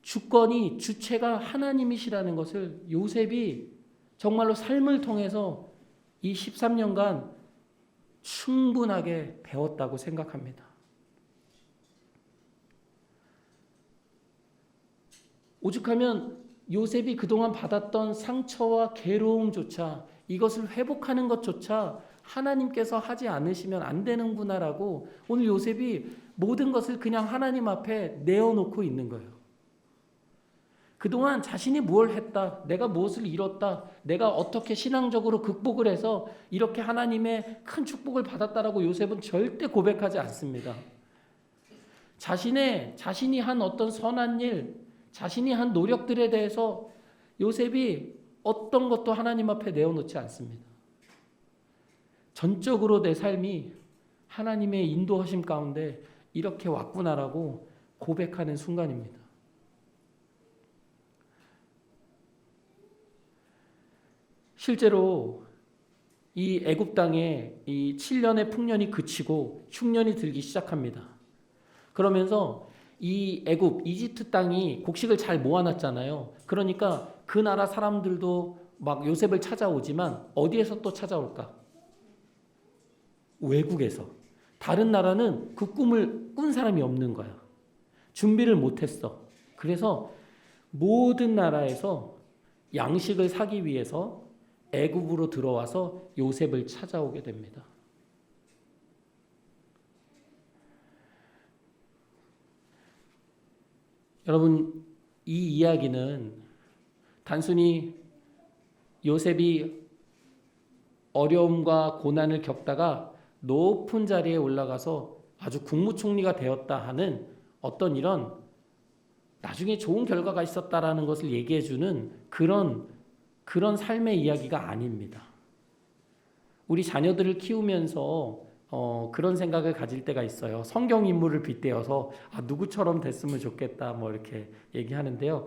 주권이 주체가 하나님이시라는 것을 요셉이 정말로 삶을 통해서 이 13년간 충분하게 배웠다고 생각합니다. 오죽하면 요셉이 그동안 받았던 상처와 괴로움조차 이것을 회복하는 것조차 하나님께서 하지 않으시면 안 되는구나라고 오늘 요셉이 모든 것을 그냥 하나님 앞에 내어놓고 있는 거예요. 그동안 자신이 뭘 했다, 내가 무엇을 이뤘다, 내가 어떻게 신앙적으로 극복을 해서 이렇게 하나님의 큰 축복을 받았다라고 요셉은 절대 고백하지 않습니다. 자신이 한 어떤 선한 일, 자신이 한 노력들에 대해서 요셉이 어떤 것도 하나님 앞에 내어놓지 않습니다. 전적으로 내 삶이 하나님의 인도하심 가운데 이렇게 왔구나라고 고백하는 순간입니다. 실제로 이 애굽 땅에 이 7년의 풍년이 그치고 흉년이 들기 시작합니다. 그러면서 이 애굽, 이집트 땅이 곡식을 잘 모아놨잖아요. 그러니까 그 나라 사람들도 막 요셉을 찾아오지만 어디에서 또 찾아올까? 외국에서. 다른 나라는 그 꿈을 꾼 사람이 없는 거야. 준비를 못했어. 그래서 모든 나라에서 양식을 사기 위해서 애굽으로 들어와서 요셉을 찾아오게 됩니다. 여러분, 이 이야기는 단순히 요셉이 어려움과 고난을 겪다가 높은 자리에 올라가서 아주 국무총리가 되었다 하는 어떤 이런 나중에 좋은 결과가 있었다라는 것을 얘기해주는 그런 삶의 이야기가 아닙니다. 우리 자녀들을 키우면서 그런 생각을 가질 때가 있어요. 성경 인물을 빗대어서 누구처럼 됐으면 좋겠다 뭐 이렇게 얘기하는데요.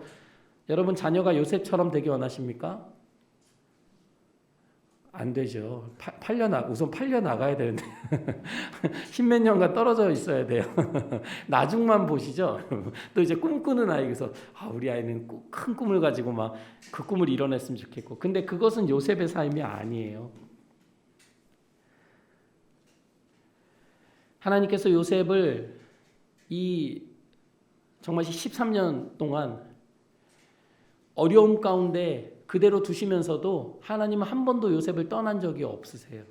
여러분 자녀가 요셉처럼 되기 원하십니까? 안 되죠. 우선 팔려 나가야 되는데 십몇 년간 떨어져 있어야 돼요. 나중만 보시죠. 또 이제 꿈꾸는 아이에서 우리 아이는 큰 꿈을 가지고 막 그 꿈을 이뤄냈으면 좋겠고, 근데 그것은 요셉의 삶이 아니에요. 하나님께서 요셉을 이 정말 13년 동안 어려움 가운데 그대로 두시면서도 하나님은 한 번도 요셉을 떠난 적이 없으세요.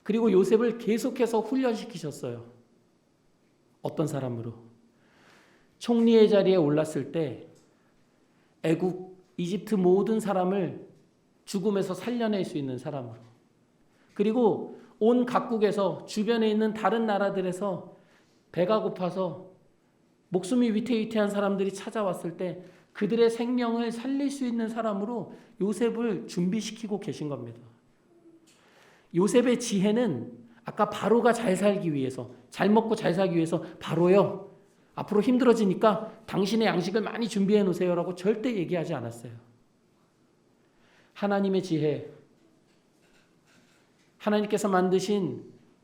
그리고 요셉을 계속해서 훈련시키셨어요. 어떤 사람으로? 총리의 자리에 올랐을 때 애굽, 이집트 모든 사람을 죽음에서 살려낼 수 있는 사람으로, 그리고 온 각국에서 주변에 있는 다른 나라들에서 배가 고파서 목숨이 위태위태한 사람들이 찾아왔을 때 그들의 생명을 살릴 수 있는 사람으로 요셉을 준비시키고 계신 겁니다. 요셉의 지혜는 아까 바로가 잘 살기 위해서, 잘 먹고 잘 살기 위해서 바로요, 앞으로 힘들어지니까 당신의 양식을 많이 준비해 놓으세요라고 절대 얘기하지 않았어요. 하나님의 지혜, 하나님께서 만드신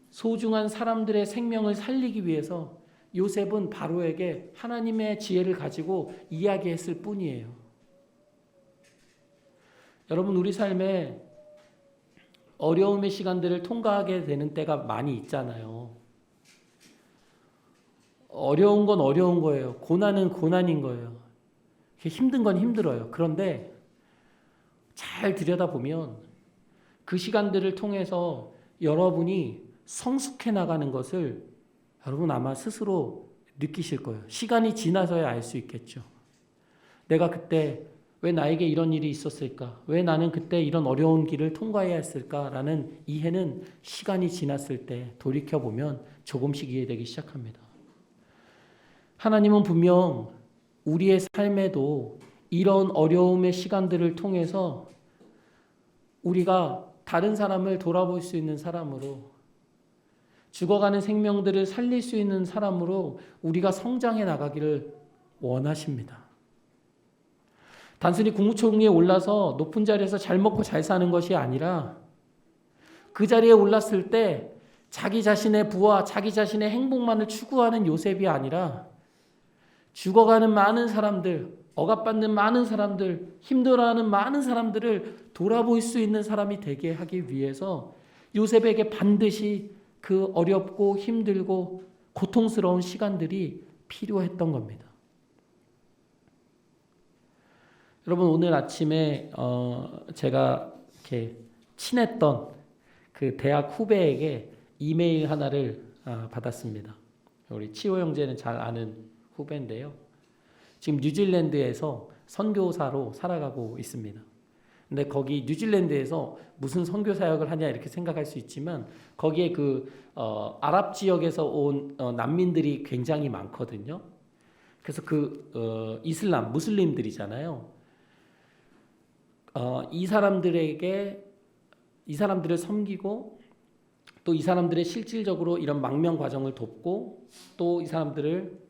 소중한 사람들의 생명을 살리기 위해서 요셉은 바로에게 하나님의 지혜를 가지고 이야기했을 뿐이에요. 여러분, 우리 삶에 어려움의 시간들을 통과하게 되는 때가 많이 있잖아요. 어려운 건 어려운 거예요. 고난은 고난인 거예요. 힘든 건 힘들어요. 그런데 잘 들여다보면 그 시간들을 통해서 여러분이 성숙해 나가는 것을 여러분 아마 스스로 느끼실 거예요. 시간이 지나서야 알 수 있겠죠. 내가 그때 왜 나에게 이런 일이 있었을까? 왜 나는 그때 이런 어려운 길을 통과해야 했을까라는 이해는 시간이 지났을 때 돌이켜보면 조금씩 이해되기 시작합니다. 하나님은 분명 우리의 삶에도 이런 어려움의 시간들을 통해서 우리가 다른 사람을 돌아볼 수 있는 사람으로, 죽어가는 생명들을 살릴 수 있는 사람으로 우리가 성장해 나가기를 원하십니다. 단순히 국무총리에 올라서 높은 자리에서 잘 먹고 잘 사는 것이 아니라 그 자리에 올랐을 때 자기 자신의 부와 자기 자신의 행복만을 추구하는 요셉이 아니라 죽어가는 많은 사람들, 억압받는 많은 사람들, 힘들어하는 많은 사람들을 돌아볼 수 있는 사람이 되게 하기 위해서 요셉에게 반드시 그 어렵고 힘들고 고통스러운 시간들이 필요했던 겁니다. 여러분, 오늘 아침에 제가 이렇게 친했던 그 대학 후배에게 이메일 하나를 받았습니다. 우리 치호 형제는 잘 아는 후배인데요. 지금 뉴질랜드에서 선교사로 살아가고 있습니다. 근데 거기 뉴질랜드에서 무슨 선교 사역을 하냐 이렇게 생각할 수 있지만 거기에 아랍 지역에서 온 난민들이 굉장히 많거든요. 그래서 이슬람 무슬림들이잖아요. 이 사람들을 섬기고 또 이 사람들의 실질적으로 이런 망명 과정을 돕고 또 이 사람들을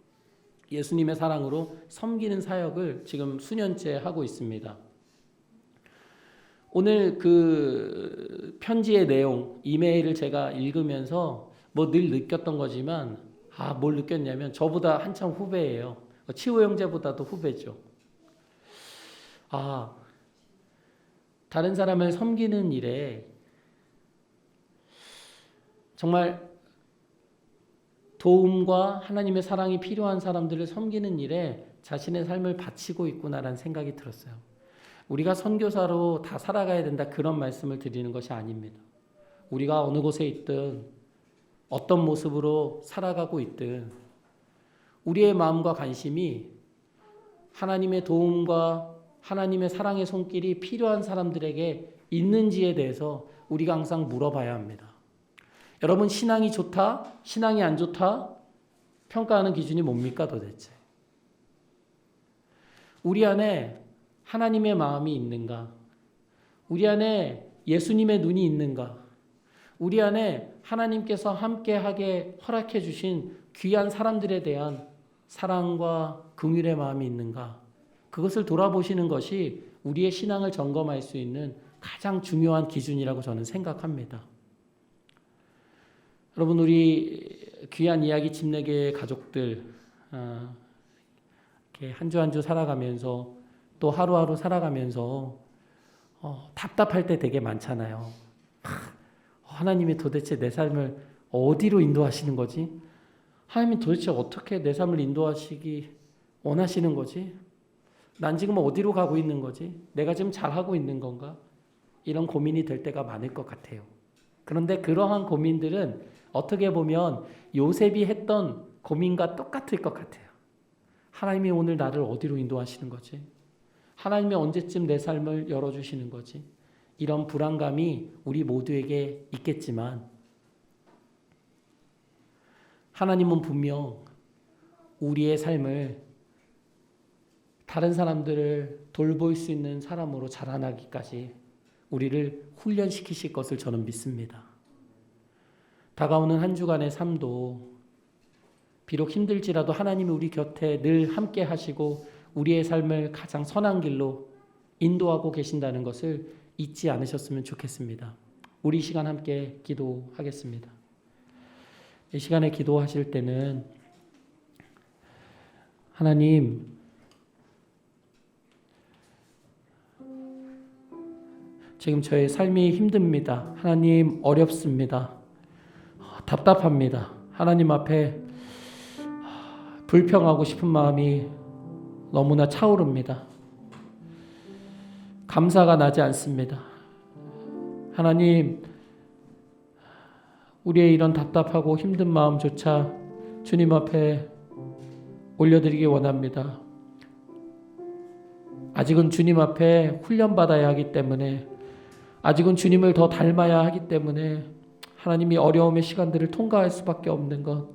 예수님의 사랑으로 섬기는 사역을 지금 수년째 하고 있습니다. 오늘 그 편지의 내용, 이메일을 제가 읽으면서 뭐 늘 느꼈던 거지만 뭘 느꼈냐면 저보다 한참 후배예요. 치호 형제보다도 후배죠. 다른 사람을 섬기는 일에 정말 도움과 하나님의 사랑이 필요한 사람들을 섬기는 일에 자신의 삶을 바치고 있구나라는 생각이 들었어요. 우리가 선교사로 다 살아가야 된다 그런 말씀을 드리는 것이 아닙니다. 우리가 어느 곳에 있든 어떤 모습으로 살아가고 있든 우리의 마음과 관심이 하나님의 도움과 하나님의 사랑의 손길이 필요한 사람들에게 있는지에 대해서 우리가 항상 물어봐야 합니다. 여러분 신앙이 좋다? 신앙이 안 좋다? 평가하는 기준이 뭡니까 도대체? 우리 안에 하나님의 마음이 있는가? 우리 안에 예수님의 눈이 있는가? 우리 안에 하나님께서 함께하게 허락해 주신 귀한 사람들에 대한 사랑과 긍휼의 마음이 있는가? 그것을 돌아보시는 것이 우리의 신앙을 점검할 수 있는 가장 중요한 기준이라고 저는 생각합니다. 여러분 우리 귀한 이야기 집내교회 가족들 이렇게 한 주 한 주 살아가면서 또 하루하루 살아가면서 답답할 때 되게 많잖아요. 하나님이 도대체 내 삶을 어디로 인도하시는 거지? 하나님이 도대체 어떻게 내 삶을 인도하시기 원하시는 거지? 난 지금 어디로 가고 있는 거지? 내가 지금 잘하고 있는 건가? 이런 고민이 될 때가 많을 것 같아요. 그런데 그러한 고민들은 어떻게 보면 요셉이 했던 고민과 똑같을 것 같아요. 하나님이 오늘 나를 어디로 인도하시는 거지? 하나님이 언제쯤 내 삶을 열어주시는 거지? 이런 불안감이 우리 모두에게 있겠지만 하나님은 분명 우리의 삶을 다른 사람들을 돌볼 수 있는 사람으로 자라나기까지 우리를 훈련시키실 것을 저는 믿습니다. 다가오는 한 주간의 삶도 비록 힘들지라도 하나님이 우리 곁에 늘 함께 하시고 우리의 삶을 가장 선한 길로 인도하고 계신다는 것을 잊지 않으셨으면 좋겠습니다. 우리 시간 함께 기도하겠습니다. 이 시간에 기도하실 때는 하나님 지금 저의 삶이 힘듭니다. 하나님 어렵습니다. 답답합니다. 하나님 앞에 불평하고 싶은 마음이 너무나 차오릅니다. 감사가 나지 않습니다. 하나님, 우리의 이런 답답하고 힘든 마음조차 주님 앞에 올려드리기 원합니다. 아직은 주님 앞에 훈련받아야 하기 때문에, 아직은 주님을 더 닮아야 하기 때문에 하나님이 어려움의 시간들을 통과할 수밖에 없는 것.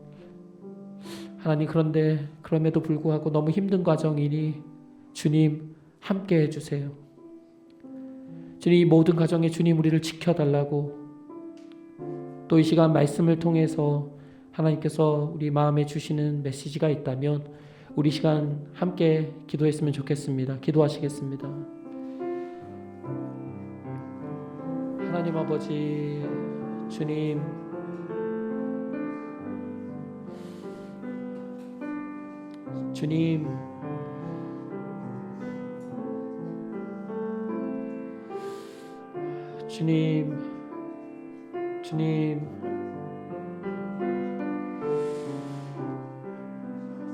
하나님, 그런데 그럼에도 불구하고 너무 힘든 과정이니 주님 함께 해주세요. 주님, 이 모든 과정에 주님 우리를 지켜달라고, 또 이 시간 말씀을 통해서 하나님께서 우리 마음에 주시는 메시지가 있다면 우리 시간 함께 기도했으면 좋겠습니다. 기도하시겠습니다. 하나님 아버지, 주님, 주님, 주님, 주님,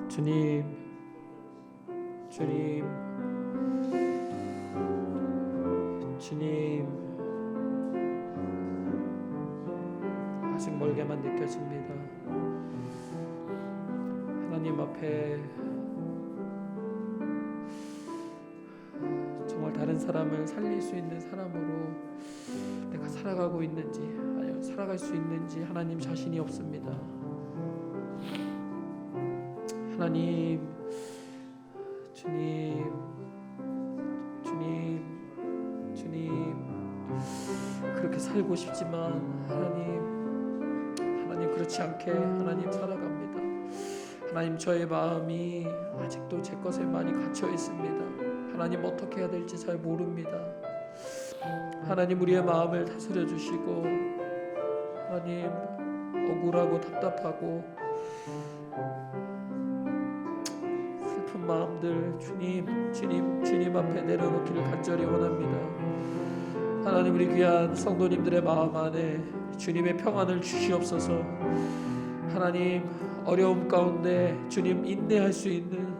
주님, 주님, 주님, 조금씩 멀게만 느껴집니다. 하나님 앞에 정말 다른 사람을 살릴 수 있는 사람으로 내가 살아가고 있는지, 아니면 살아갈 수 있는지 하나님 자신이 없습니다. 하나님, 주님, 그렇게 살고 싶지만 하나님 그렇지 않게 하나님 살아갑니다. 하나님, 저의 마음이 아직도 제 것에 많이 갇혀 있습니다. 하나님, 어떻게 해야 될지 잘 모릅니다. 하나님, 우리의 마음을 다스려 주시고, 하나님, 억울하고 답답하고 슬픈 마음들 주님 앞에 내려놓기를 간절히 원합니다. 하나님, 우리 귀한 성도님들의 마음 안에 주님의 평안을 주시옵소서. 하나님, 어려움 가운데 주님 인내할 수 있는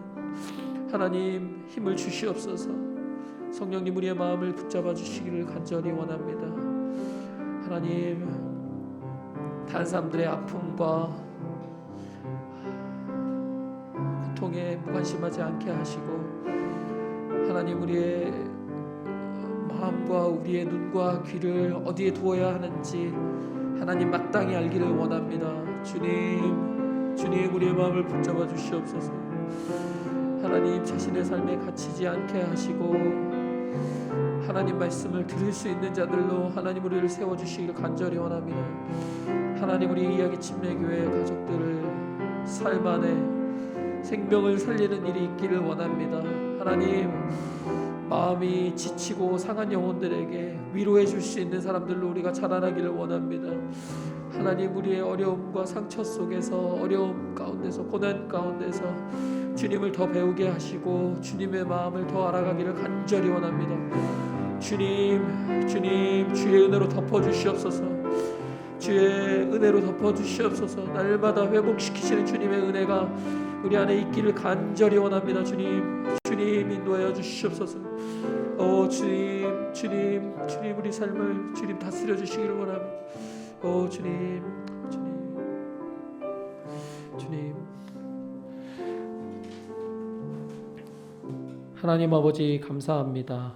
하나님 힘을 주시옵소서. 성령님, 우리의 마음을 붙잡아 주시기를 간절히 원합니다. 하나님, 다른 사람들의 아픔과 고통에 무관심하지 않게 하시고, 하나님, 우리의 마음과 우리의 눈과 귀를 어디에 두어야 하는지 하나님 마땅히 알기를 원합니다. 주님, 우리의 마음을 붙잡아 주시옵소서. 하나님, 자신의 삶에 갇히지 않게 하시고 하나님 말씀을 들을 수 있는 자들로 하나님 우리를 세워주시기를 간절히 원합니다. 하나님, 우리 이야기 침례교회 가족들을 삶 안에 생명을 살리는 일이 있기를 원합니다. 하나님, 마음이 지치고 상한 영혼들에게 위로해 줄 수 있는 사람들로 우리가 자라나기를 원합니다. 하나님, 우리의 어려움과 상처 속에서, 어려움 가운데서, 고난 가운데서 주님을 더 배우게 하시고 주님의 마음을 더 알아가기를 간절히 원합니다. 주님, 주의 은혜로 덮어주시옵소서. 주의 은혜로 덮어주시옵소서. 날마다 회복시키시는 주님의 은혜가 우리 안에 있기를 간절히 원합니다. 주님 인도하여 주시옵소서. 주님, 우리 삶을 주님 다스려 주시기를 원합니다. 주님. 하나님 아버지, 감사합니다.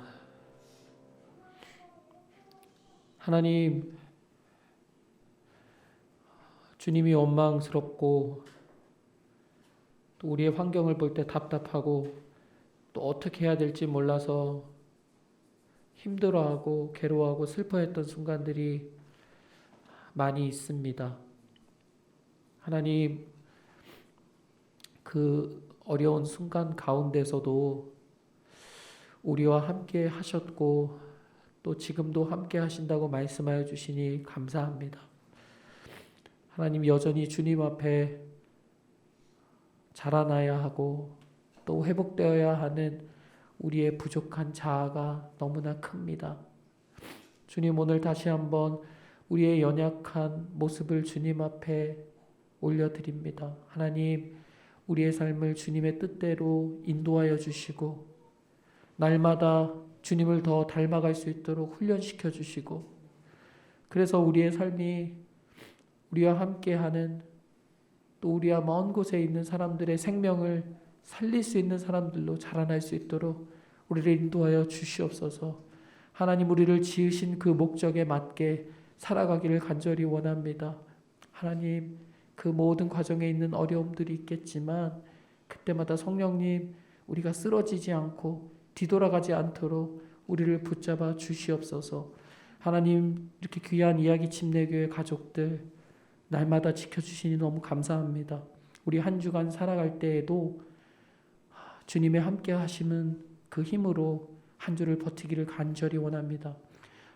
하나님, 주님이 원망스럽고 또 우리의 환경을 볼 때 답답하고 또 어떻게 해야 될지 몰라서 힘들어하고 괴로워하고 슬퍼했던 순간들이 많이 있습니다. 하나님, 그 어려운 순간 가운데서도 우리와 함께 하셨고 또 지금도 함께 하신다고 말씀하여 주시니 감사합니다. 하나님, 여전히 주님 앞에 자라나야 하고 또 회복되어야 하는 우리의 부족한 자아가 너무나 큽니다. 주님, 오늘 다시 한번 우리의 연약한 모습을 주님 앞에 올려드립니다. 하나님, 우리의 삶을 주님의 뜻대로 인도하여 주시고 날마다 주님을 더 닮아갈 수 있도록 훈련시켜 주시고, 그래서 우리의 삶이 우리와 함께하는 또 우리와 먼 곳에 있는 사람들의 생명을 살릴 수 있는 사람들로 자라날 수 있도록 우리를 인도하여 주시옵소서. 하나님, 우리를 지으신 그 목적에 맞게 살아가기를 간절히 원합니다. 하나님, 그 모든 과정에 있는 어려움들이 있겠지만 그때마다 성령님, 우리가 쓰러지지 않고 뒤돌아가지 않도록 우리를 붙잡아 주시옵소서. 하나님, 이렇게 귀한 이야기 침례교회 가족들 날마다 지켜주시니 너무 감사합니다. 우리 한 주간 살아갈 때에도 주님의 함께 하심은 그 힘으로 한 주를 버티기를 간절히 원합니다.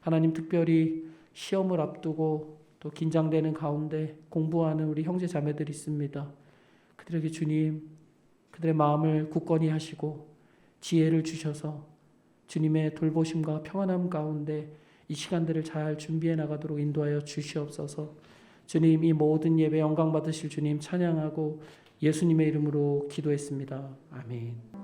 하나님, 특별히 시험을 앞두고 또 긴장되는 가운데 공부하는 우리 형제 자매들이 있습니다. 그들에게 주님, 그들의 마음을 굳건히 하시고 지혜를 주셔서 주님의 돌보심과 평안함 가운데 이 시간들을 잘 준비해 나가도록 인도하여 주시옵소서. 주님, 이 모든 예배 영광 받으실 주님 찬양하고 예수님의 이름으로 기도했습니다. 아멘.